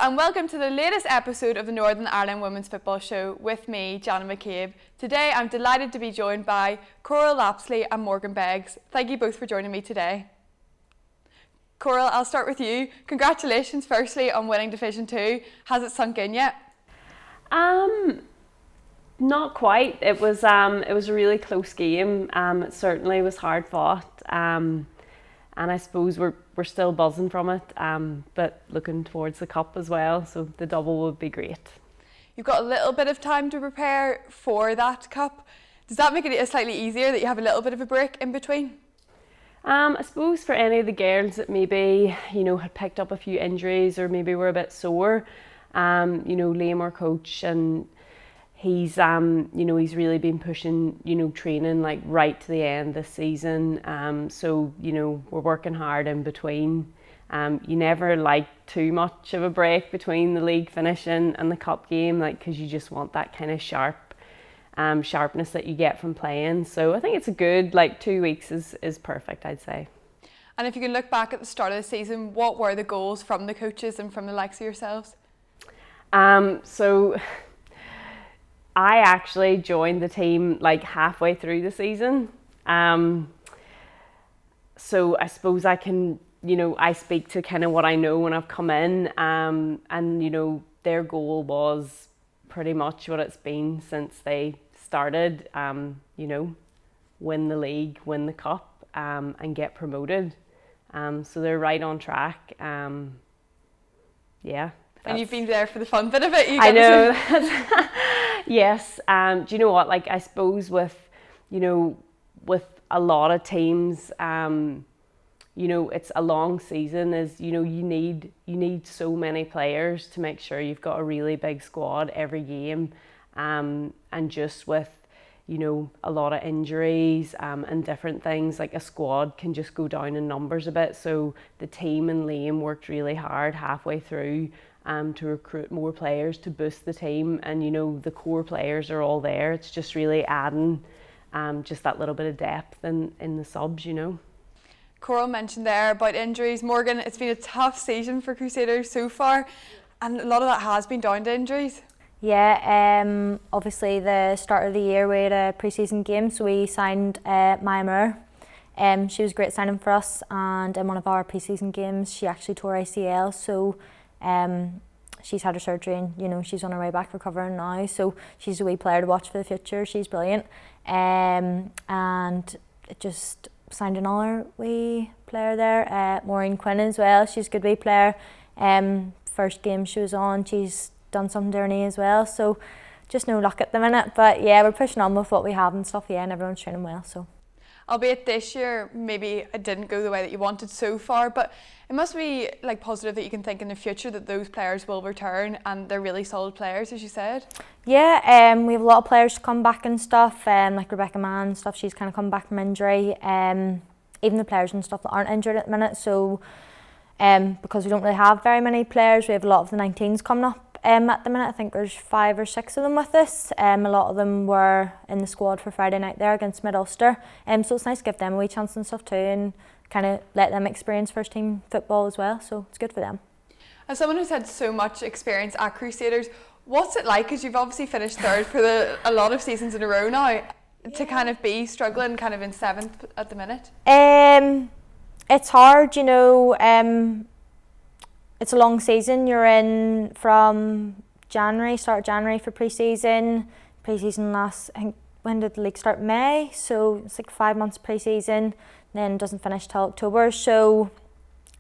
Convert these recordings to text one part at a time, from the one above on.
and welcome to the latest episode of the Northern Ireland Women's Football Show with me, Jana McCabe. Today I'm delighted to be joined by Coral Lapsley and Morganne. Thank you both for joining me today. Coral, I'll start with you. Congratulations firstly on winning Division 2. Has it sunk in yet? Not quite. It was a really close game. It certainly was hard fought. And I suppose we're still buzzing from it, but looking towards the cup as well, so the double would be great. You've got a little bit of time to prepare for that cup. Does that make it slightly easier that you have a little bit of a break in between? I suppose for any of the girls that maybe, had picked up a few injuries or maybe were a bit sore, Liam, our coach, and he's he's really been pushing training like right to the end this season, so we're working hard in between. You never like too much of a break between the league finishing and the cup game, because you just want that kind of sharpness that you get from playing. So I think it's a good 2 weeks is perfect, I'd say. And if you can look back at the start of the season, what were the goals from the coaches and from the likes of yourselves? So I actually joined the team halfway through the season. So I suppose I can, I speak to kind of what I know when I've come in, and their goal was pretty much what it's been since they started, win the league, win the cup, and get promoted. So they're right on track. Yeah. And you've been there for the fun bit of it. I know. Yes. Do you know what? I suppose with a lot of teams, it's a long season. You need so many players to make sure you've got a really big squad every game, and just with a lot of injuries and different things, a squad can just go down in numbers a bit. So the team and Liam worked really hard halfway through to recruit more players to boost the team, and the core players are all there. It's just really adding just that little bit of depth in the subs. Coral mentioned there about injuries. Morganne, it's been a tough season for Crusaders so far, and a lot of that has been down to injuries. Yeah, obviously the start of the year we had a pre-season game, so we signed Maya Moore. She was a great signing for us, and in one of our pre-season games she actually tore ACL, so she's had her surgery and she's on her way back recovering now, so she's a wee player to watch for the future. She's brilliant, and it just signed another wee player there, Maureen Quinn as well. She's a good wee player. First game she was on, she's done something to her knee as well, so just no luck at the minute, but yeah, we're pushing on with what we have and stuff, and everyone's training well. So albeit this year maybe it didn't go the way that you wanted so far, but it must be positive that you can think in the future that those players will return and they're really solid players, as you said. Yeah, we have a lot of players to come back and stuff, like Rebecca Mann and stuff. She's kind of come back from injury, even the players and stuff that aren't injured at the minute, so because we don't really have very many players, we have a lot of the 19s coming up at the minute. I think there's 5 or 6 of them with us. A lot of them were in the squad for Friday night there against Mid Ulster, so it's nice to give them a wee chance and stuff too, and kind of let them experience first team football as well, so it's good for them. As someone who's had so much experience at Crusaders, what's it like, because you've obviously finished third for a lot of seasons in a row now, to kind of be struggling kind of in 7th at the minute? It's hard, it's a long season. You're in from January, start January for pre-season. Pre-season lasts, I think, when did the league start? May, so it's 5 months pre-season, then doesn't finish till October, so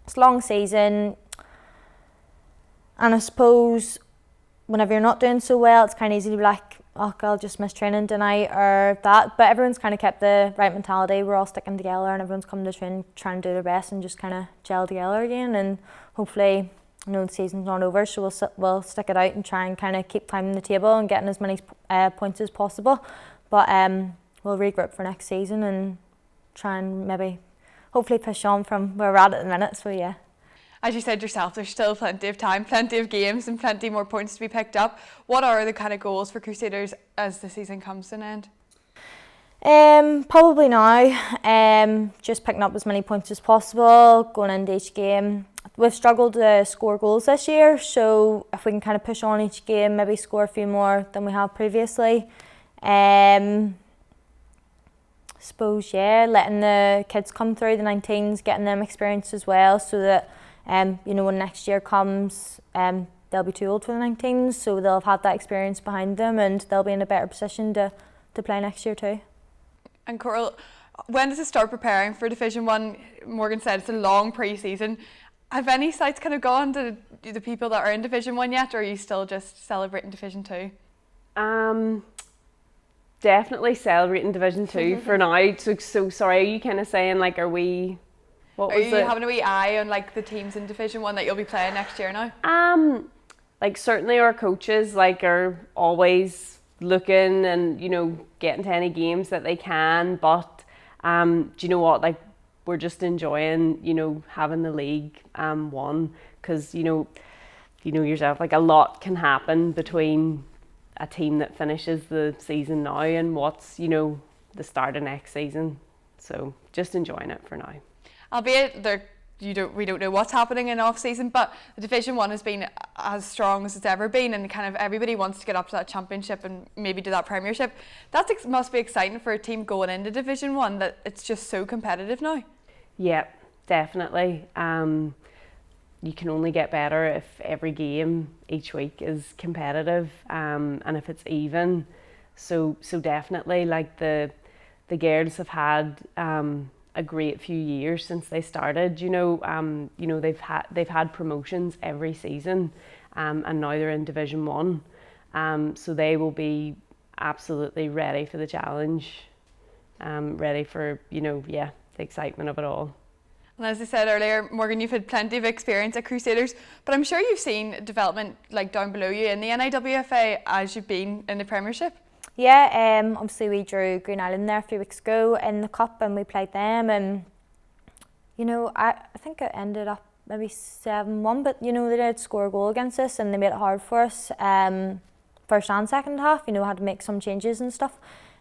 it's a long season. And I suppose whenever you're not doing so well, it's kind of easy to be like, oh, I'll just miss training tonight or that, but everyone's kind of kept the right mentality. We're all sticking together and everyone's coming to train, trying to do their best and just kind of gel together again, and hopefully, the season's not over, so we'll stick it out and try and kind of keep climbing the table and getting as many points as possible, but we'll regroup for next season and try and maybe hopefully push on from where we're at the minute, so yeah. As you said yourself, there's still plenty of time, plenty of games and plenty more points to be picked up. What are the kind of goals for Crusaders as the season comes to an end? Probably now, just picking up as many points as possible, going into each game. I we've struggled to score goals this year, so if we can kind of push on each game, maybe score a few more than we have previously. Suppose, yeah, letting the kids come through, the 19s, getting them experience as well, so that you know, when next year comes, they'll be too old for the 19s, so they'll have had that experience behind them and they'll be in a better position to play next year too. And Coral, when does it start preparing for Division 1? Morgan said it's a long pre-season. Have any sights kind of gone to the people that are in Division 1 yet, or are you still just celebrating Division 2? Definitely celebrating Division 2 for now. So sorry, are you kind of saying, like, are we... Are you having a wee eye on, like, the teams in Division 1 that you'll be playing next year now? Like, certainly our coaches, like, are always looking and, you know, getting to any games that they can, but do you know what, like, we're just enjoying, you know, having the league won, because you know yourself, like, a lot can happen between a team that finishes the season now and what's, you know, the start of next season. So just enjoying it for now. Albeit we don't know what's happening in off season, but the Division 1 has been as strong as it's ever been, and kind of everybody wants to get up to that championship and maybe do that premiership. That must be exciting for a team going into Division 1, that it's just so competitive now. Yeah, definitely. You can only get better if every game each week is competitive, and if it's even. So definitely, like, the girls have had a great few years since they started. You know, they've had promotions every season, and now they're in Division 1. So they will be absolutely ready for the challenge, ready for, you know, the excitement of it all. And as I said earlier, Morgan, you've had plenty of experience at Crusaders, but I'm sure you've seen development, like, down below you in the NIWFA as you've been in the Premiership. Yeah, obviously we drew Green Island there a few weeks ago in the cup, and we played them, and you know, I think it ended up maybe 7-1, but you know, they did score a goal against us and they made it hard for us, first and second half. You know, had to make some changes and stuff.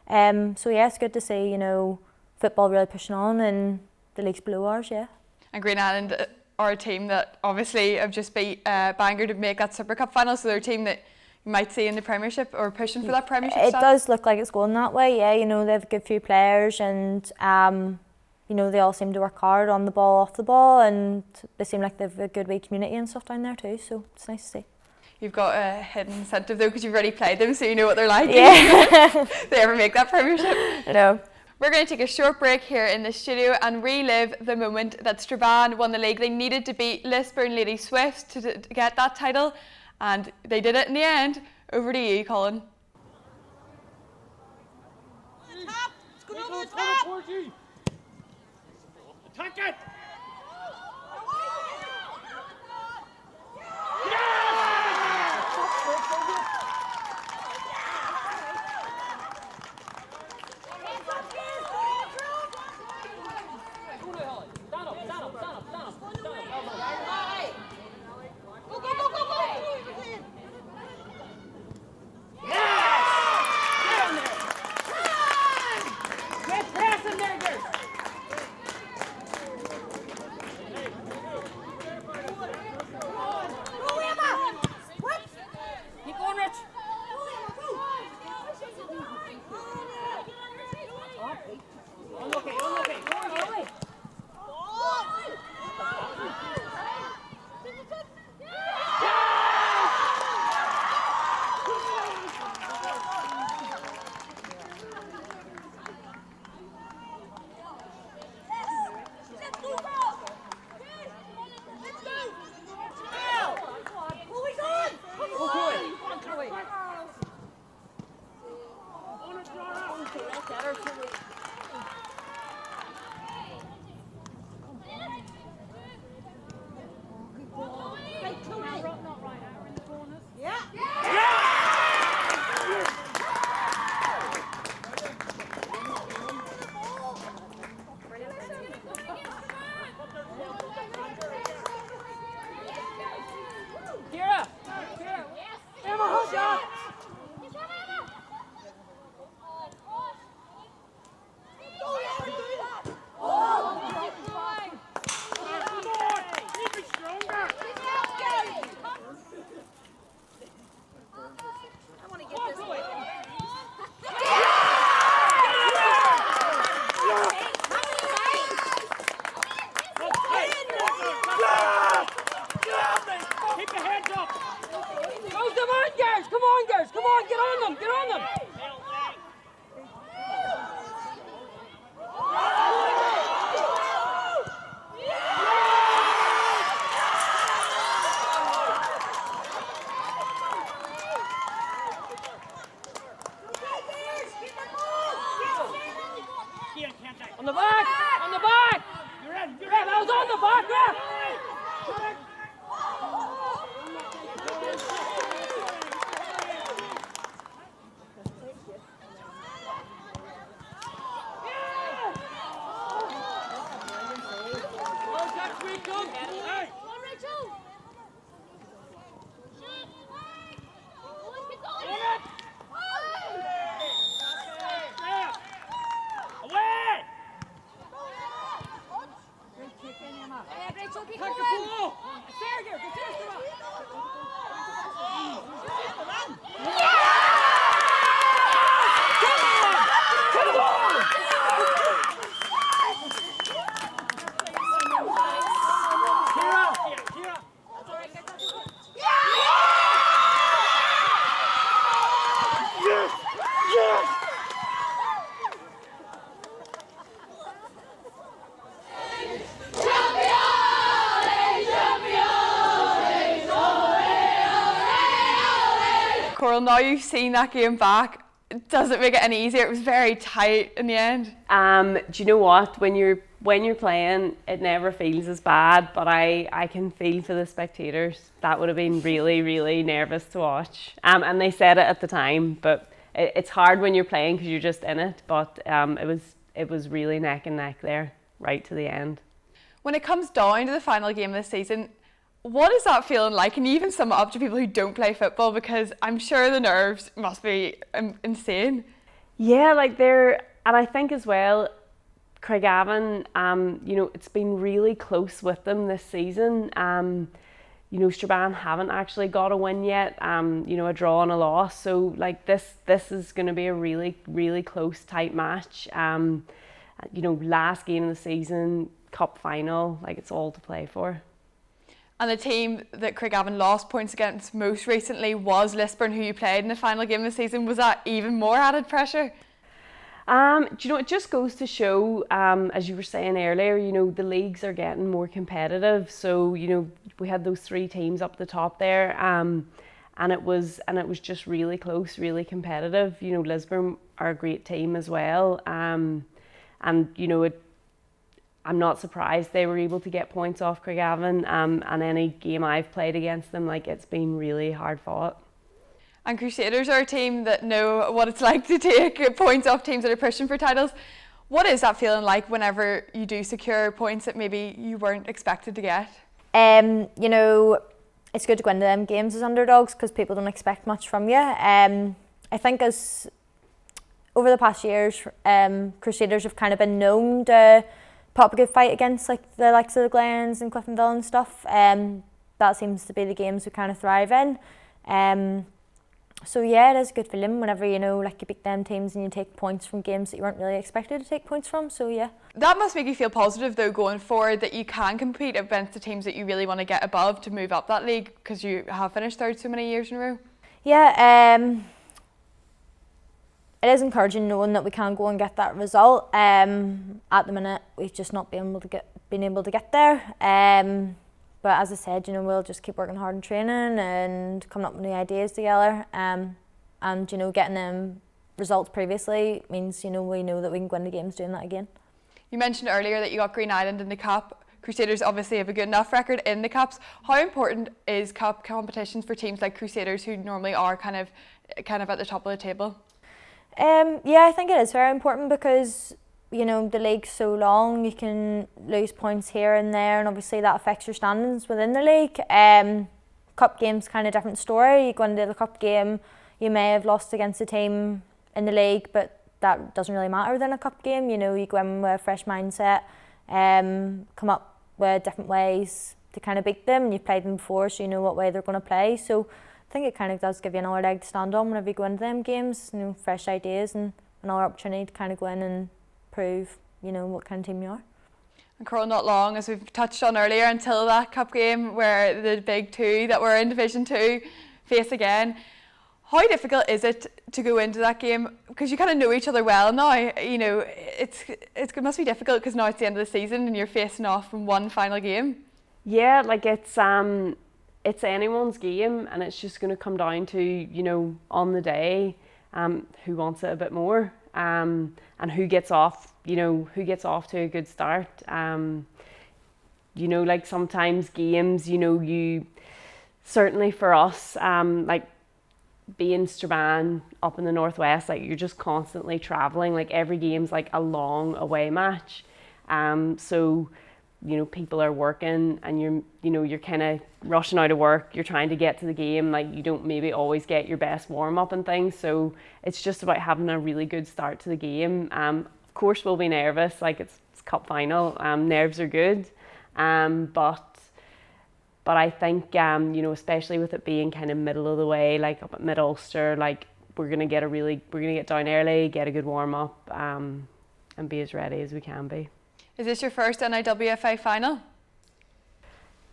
So yeah, it's good to see, you know, football really pushing on and the leagues below ours, yeah. And Green Island are a team that obviously have just beat Bangor to make that Super Cup final, so they're a team that you might see in the Premiership or pushing for that Premiership It stuff. does look like it's going that way, yeah. You know, they have a good few players, and you know, they all seem to work hard on the ball, off the ball, and they seem like they've a good wee community and stuff down there too, so it's nice to see. You've got a hidden incentive though, because you've already played them, so you know what they're like. Yeah. They ever make that Premiership? No. We're going to take a short break here in the studio and relive the moment that Strabane won the league. They needed to beat Lisburn Lady Swifts to get that title, and they did it in the end. Over to you, Colin. Top! It's going over the top! Attack it! Coral, now you've seen that game back, does it make it any easier? It was very tight in the end. Do you know what? When you're playing, it never feels as bad, but I can feel for the spectators. That would have been really, really nervous to watch. And they said it at the time, but it's hard when you're playing because you're just in it. But it was really neck and neck there, right to the end. When it comes down to the final game of the season, what is that feeling like? And you even sum it up to people who don't play football, because I'm sure the nerves must be insane. Yeah, and I think as well, Craigavon, it's been really close with them this season. Strabane haven't actually got a win yet, a draw and a loss. So this is going to be a really, really close, tight match. Last game of the season, cup final, it's all to play for. And the team that Craigavon lost points against most recently was Lisburn, who you played in the final game of the season. Was that even more added pressure? It just goes to show, as you were saying earlier, the leagues are getting more competitive. So, we had those 3 teams up the top there, and it was just really close, really competitive. Lisburn are a great team as well. I'm not surprised they were able to get points off Craigavon, and any game I've played against them, it's been really hard fought. And Crusaders are a team that know what it's like to take points off teams that are pushing for titles. What is that feeling like whenever you do secure points that maybe you weren't expected to get? It's good to go into them games as underdogs because people don't expect much from you. I think as over the past years, Crusaders have kind of been known to put up a good fight against the likes of the Glens and Cliftonville and stuff. That seems to be the games we kind of thrive in. So yeah, it is a good feeling whenever you beat them teams and you take points from games that you weren't really expected to take points from. So yeah. That must make you feel positive though, going forward, that you can compete against the teams that you really want to get above to move up that league, because you have finished third so many years in a row. Yeah, it is encouraging knowing that we can go and get that result. At the minute, we've just not been able to get there. But as I said, we'll just keep working hard in training and coming up with new ideas together. And getting them results previously means we know that we can go into games doing that again. You mentioned earlier that you got Green Island in the Cup. Crusaders obviously have a good enough record in the Cups. How important is Cup competitions for teams like Crusaders, who normally are kind of at the top of the table? Yeah, I think it is very important because the league's so long, you can lose points here and there, and obviously that affects your standings within the league. Cup game's kind of different story. You go into the cup game, you may have lost against a team in the league, but that doesn't really matter within a cup game. You go in with a fresh mindset, come up with different ways to kind of beat them, and you've played them before, so you know what way they're going to play. So I think it kind of does give you another leg to stand on whenever you go into them games, fresh ideas and another opportunity to kind of go in and prove, what kind of team you are. And Coral, not long, as we've touched on earlier, until that cup game where the big 2 that were in Division 2 face again. How difficult is it to go into that game? Because you kind of know each other well now. It must be difficult because now it's the end of the season and you're facing off in one final game. Yeah, it's anyone's game, and it's just going to come down to, on the day, who wants it a bit more, and who gets off to a good start. Sometimes games, you certainly for us, being Strabane up in the northwest, you're just constantly traveling. Every game's a long away match. So people are working and you're kind of rushing out of work, you're trying to get to the game, you don't maybe always get your best warm up and things, so it's just about having a really good start to the game. Of course we'll be nervous, it's cup final, nerves are good, but I think especially with it being kind of middle of the way, up at Mid-Ulster, we're gonna get down early, get a good warm up, and be as ready as we can be. Is this your first NIWFA final?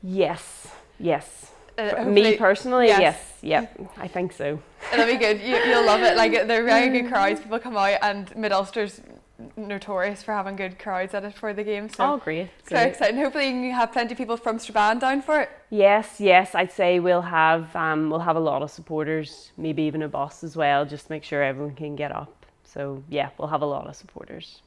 Yes. Me personally, yes. Yeah, I think so. It'll be good. You'll love it. They're very good crowds. People come out, and Mid-Ulster's notorious for having good crowds at it for the game. So Oh, great. so exciting. Hopefully you can have plenty of people from Strabane down for it. Yes, I'd say we'll have a lot of supporters, maybe even a bus as well, just to make sure everyone can get up. So yeah, we'll have a lot of supporters.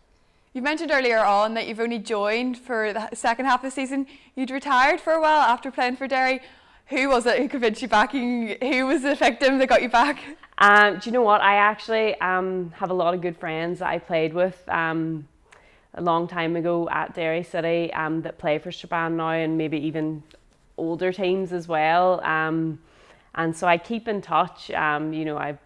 You mentioned earlier on that you've only joined for the second half of the season. You'd retired for a while after playing for Derry. Who was it who convinced you back? Who was the victim that got you back? Do you know what? I actually have a lot of good friends that I played with a long time ago at Derry City that play for Strabane now, and maybe even older teams as well. And so I keep in touch. I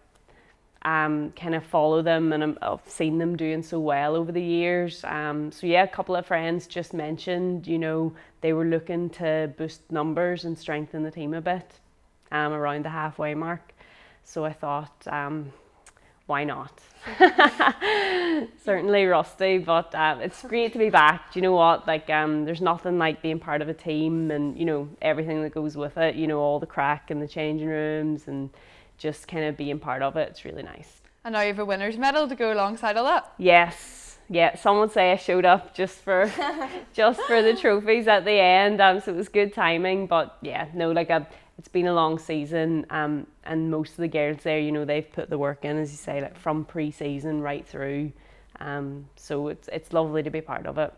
kind of follow them, and I've seen them doing so well over the years. So yeah, a couple of friends just mentioned, they were looking to boost numbers and strengthen the team a bit around the halfway mark. So I thought, why not? Certainly rusty, but it's great to be back. Do you know what? There's nothing like being part of a team and, everything that goes with it, all the crack in the changing rooms and just kind of being part of it. It's really nice. And now you have a winner's medal to go alongside all that. Yes, yeah. Some would say I showed up just for the trophies at the end. So it was good timing. But yeah, no, it's been a long season. And most of the girls there, they've put the work in, as you say, from pre-season right through. So it's lovely to be part of it.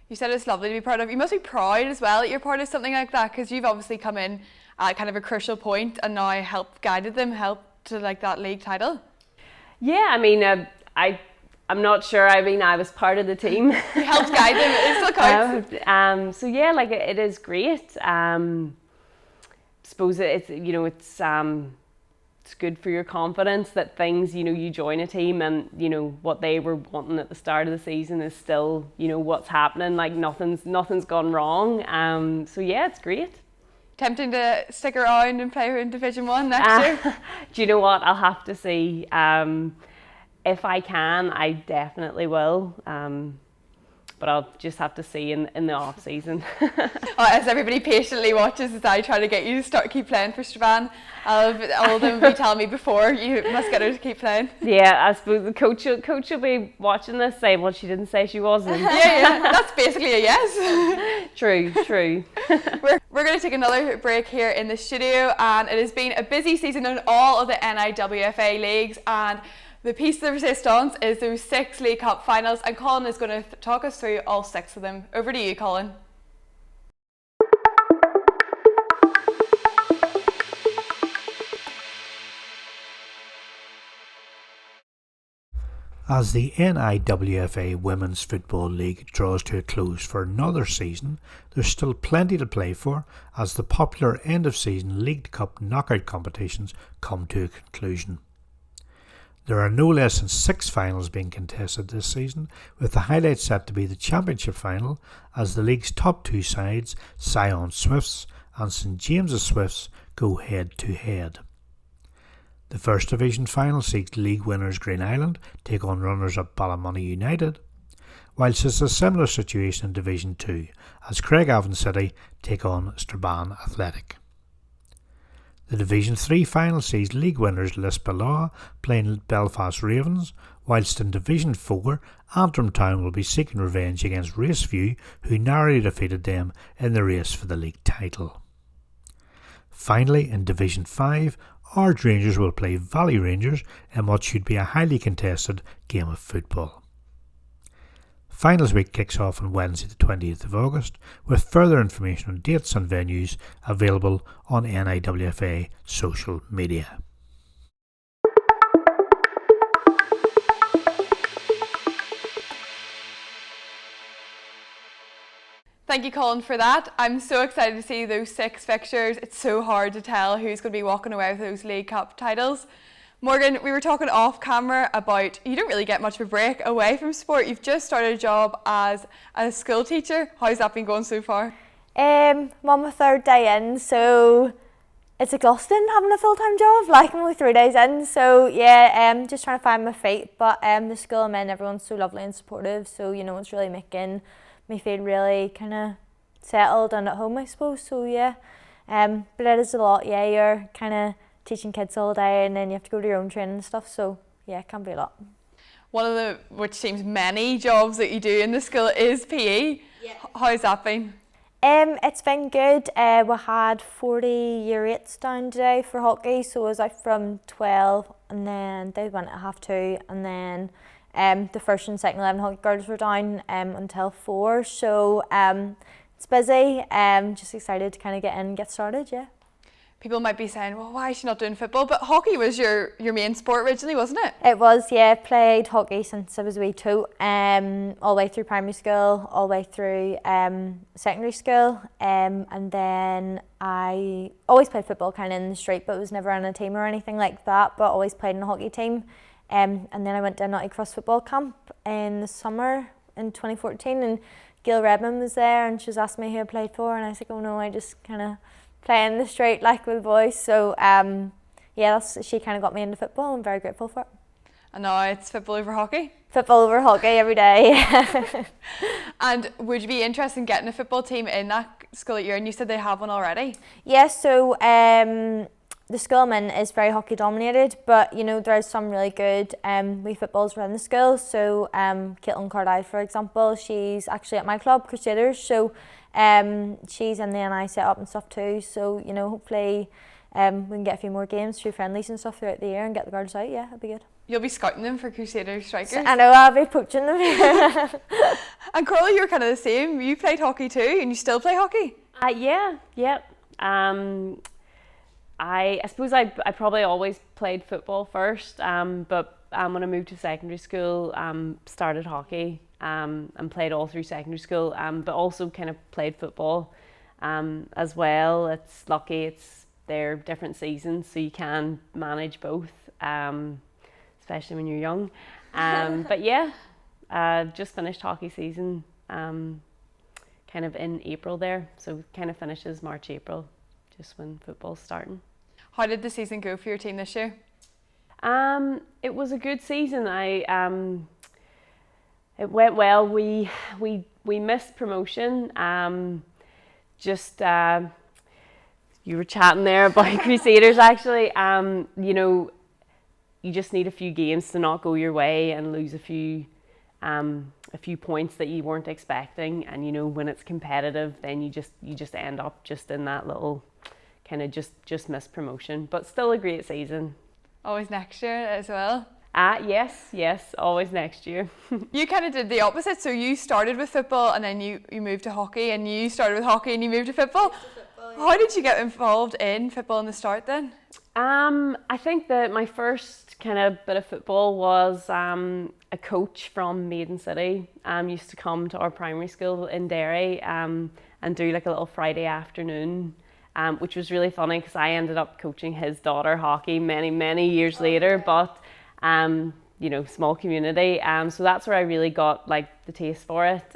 You said it's lovely to be part of. You must be proud as well that you're part of something like that, because you've obviously come in at kind of a crucial point and now helped to that league title. Yeah, I mean, I'm not sure. I mean, I was part of the team. You helped guide them. It still counts. So yeah, it is great. Suppose it's good for your confidence that things, you join a team and, what they were wanting at the start of the season is still, what's happening. Nothing's gone wrong. So yeah, it's great. Tempting to stick around and play in Division 1 next year? Do you know what? I'll have to see. If I can, I definitely will. But I'll just have to see in the off season. As everybody patiently watches as I try to get you to keep playing for Strabane, all of them will be telling me before, you must get her to keep playing. Yeah, I suppose the coach will be watching this saying, well, she didn't say she wasn't. Yeah, that's basically a yes. True. We're going to take another break here in the studio, and it has been a busy season in all of the NIWFA leagues, and the piece de resistance is those 6 League Cup finals, and Colin is going to talk us through all 6 of them. Over to you, Colin. As the NIWFA Women's Football League draws to a close for another season, there's still plenty to play for as the popular end-of-season League Cup knockout competitions come to a conclusion. There are no less than 6 finals being contested this season, with the highlight set to be the Championship final as the league's top 2 sides, Sion Swifts and St James's Swifts, go head to head. The First Division final sees league winners Green Island take on runners-up Ballymoney United, whilst it's a similar situation in Division 2 as Craigavon City take on Strabane Athletic. The Division 3 final sees league winners Lisburn playing Belfast Ravens, whilst in Division 4 Antrim Town will be seeking revenge against Raceview, who narrowly defeated them in the race for the league title. Finally, in Division 5, Ard Rangers will play Valley Rangers in what should be a highly contested game of football. Finals week kicks off on Wednesday the 20th of August, with further information on dates and venues available on NIWFA social media. Thank you, Colin, for that. I'm so excited to see those 6 fixtures. It's so hard to tell who's going to be walking away with those League Cup titles. Morgan, we were talking off camera about you don't really get much of a break away from sport. You've just started a job as a school teacher. How's that been going so far? I'm on my 3rd day in, so it's exhausting having a full-time job. I'm only 3 days in, so yeah, just trying to find my feet. But the school I'm in, everyone's so lovely and supportive, so it's really making me feel really kind of settled and at home, I suppose. So yeah, but it is a lot. Yeah, you're kind of teaching kids all day and then you have to go to your own training and stuff, so yeah, it can be a lot. One of the, which seems many jobs that you do in the school is PE. Yeah. How's that been? It's been good. We had 40 year 8s down today for hockey, so I was out from 12 and then they went at 2:30 and then the first and second 11 hockey girls were down until 4, so it's busy. Just excited to kind of get in and get started, yeah. People might be saying, well, why is she not doing football? But hockey was your main sport originally, wasn't it? It was, yeah. Played hockey since I was a wee toot, all the way through primary school, all the way through secondary school, and then I always played football kind of in the street, but was never on a team or anything like that, but always played in a hockey team. And then I went to a NIWFA football camp in the summer in 2014, and Gail Redmond was there, and she was asking me who I played for, and I was like, oh no, I just kind of play in the street like with boys. So yeah, she kind of got me into football. I'm very grateful for it. And now it's football over hockey? Football over hockey every day. And would you be interested in getting a football team in that school that you're in? You said they have one already. Yeah, so the school I'm in is very hockey dominated, but you know, there's some really good wee footballs around the school. So Caitlin Cardile, for example, she's actually at my club, Crusaders, so she's in the NI set up and stuff too. So you know, hopefully we can get a few more games through friendlies and stuff throughout the year and get the girls out. Yeah, it'd be good. You'll be scouting them for Crusaders strikers. I know, I'll be poaching them. And Coral, you're kind of the same. You played hockey too, and you still play hockey? Yeah. I suppose I probably always played football first, but when I moved to secondary school, started hockey and played all through secondary school, but also kind of played football as well. It's lucky they're different seasons, so you can manage both, especially when you're young. But yeah, just finished hockey season kind of in April there, so kind of finishes March, April, just when football's starting. How did the season go for your team this year? It was a good season. It went well. We missed promotion. You were chatting there about Crusaders actually. You know, you just need a few games to not go your way and lose a few points that you weren't expecting. And you know, when it's competitive, then you just end up just in that little kind of just missed promotion. But still a great season. Always next year as well? Yes, always next year. You kind of did the opposite, so you started with football and then you moved to hockey, and you started with hockey and you moved to football. How did you get involved in football in the start then? I think that my first kind of bit of football was a coach from Maiden City used to come to our primary school in Derry and do like a little Friday afternoon, which was really funny because I ended up coaching his daughter hockey many years later, but you know, small community, so that's where I really got like the taste for it.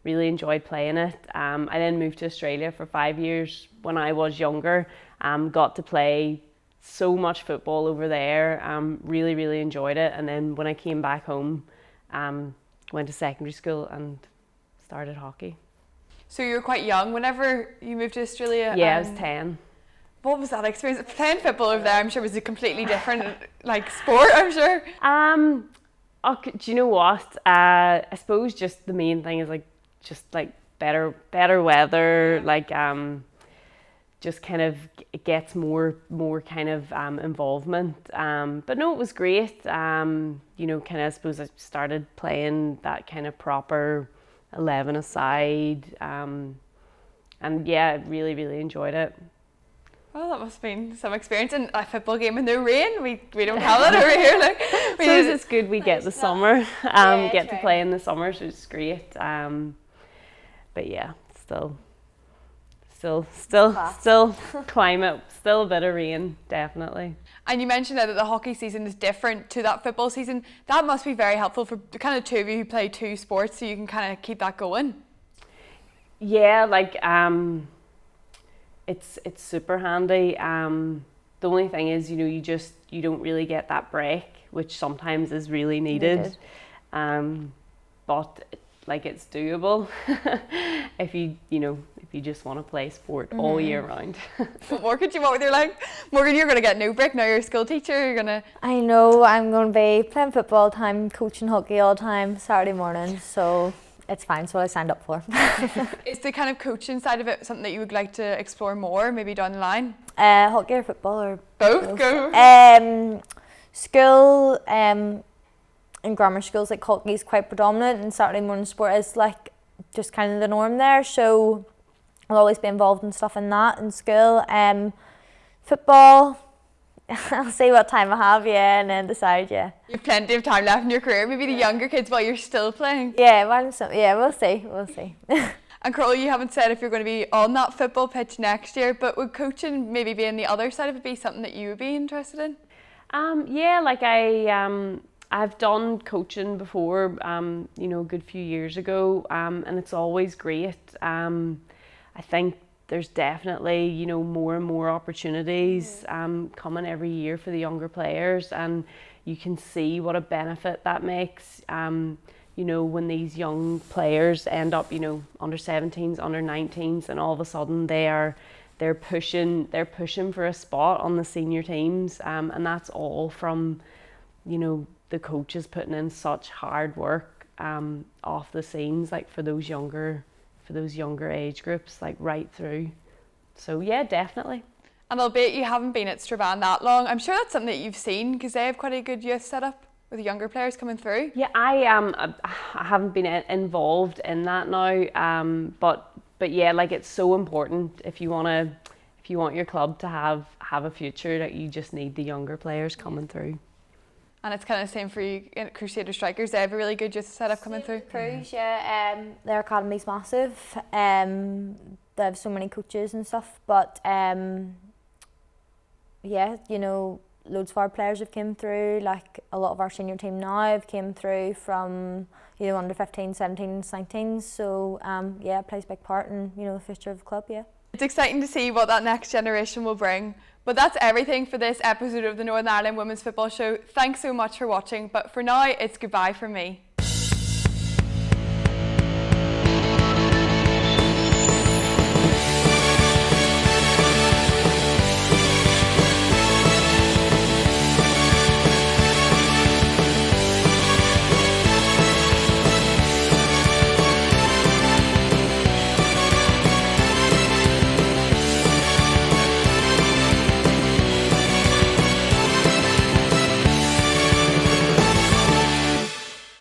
Really enjoyed playing it. I then moved to Australia for 5 years when I was younger. Got to play so much football over there. Really enjoyed it. And then when I came back home, went to secondary school and started hockey. So you were quite young whenever you moved to Australia? Yeah, I was 10. What was that experience? Playing football over there, I'm sure, was a completely different like sport, I'm sure. Do you know what? I suppose just the main thing is like better weather, like just kind of it gets more kind of involvement. But no, it was great. You know, kind of I suppose I started playing that kind of proper 11-a-side, and yeah, really enjoyed it. Well, that must have been some experience. And a football game in the rain, we don't have that over here. Like, suppose it's good we get the summer, get to play in the summer, so it's great. But yeah, still climate, still a bit of rain, definitely. And you mentioned that the hockey season is different to that football season. That must be very helpful for the kind of two of you who play two sports, so you can kind of keep that going. Yeah, like it's super handy. The only thing is, you know, you don't really get that break, which sometimes is really needed. But like it's doable if you just want to play sport all year round. What more could you want with your life? Morgan, you're going to get no break now. You're a school teacher. You're going to... I know I'm going to be playing football all the time, coaching hockey all the time, Saturday morning, so it's fine. So I signed up for. Is the kind of coaching side of it something that you would like to explore more, maybe down the line? Hockey or football or both? Go. School, in grammar schools, like hockey is quite predominant, and Saturday morning sport is like just kind of the norm there. So I'll always be involved in stuff in that in school. Football, I'll see what time I have, and then decide, You have plenty of time left in your career. Maybe the younger kids while you're still playing. We'll see. And Coral, you haven't said if you're going to be on that football pitch next year, but would coaching maybe be on the other side of it be something that you would be interested in? I've done coaching before, a good few years ago, and it's always great. I think there's definitely, more and more opportunities coming every year for the younger players, and you can see what a benefit that makes. When these young players end up, under 17s, under 19s, and all of a sudden they're pushing for a spot on the senior teams, and that's all from, the coaches putting in such hard work off the scenes, like for those younger age groups, like right through. So yeah, definitely. And albeit you haven't been at Strabane that long, I'm sure that's something that you've seen, because they have quite a good youth setup with younger players coming through. Yeah, I haven't been involved in that now, but yeah, like it's so important if you want your club to have a future, that you just need the younger players coming through. And it's kind of the same for you at Crusader Strikers. They have a really good youth setup coming through. Cruise, their academy's massive. They have so many coaches and stuff, but loads of our players have came through. Like a lot of our senior team now have came through from under 15s, 17s, 19s. So it plays a big part in the future of the club. Yeah. It's exciting to see what that next generation will bring. But that's everything for this episode of the Northern Ireland Women's Football Show. Thanks so much for watching. But for now, it's goodbye from me.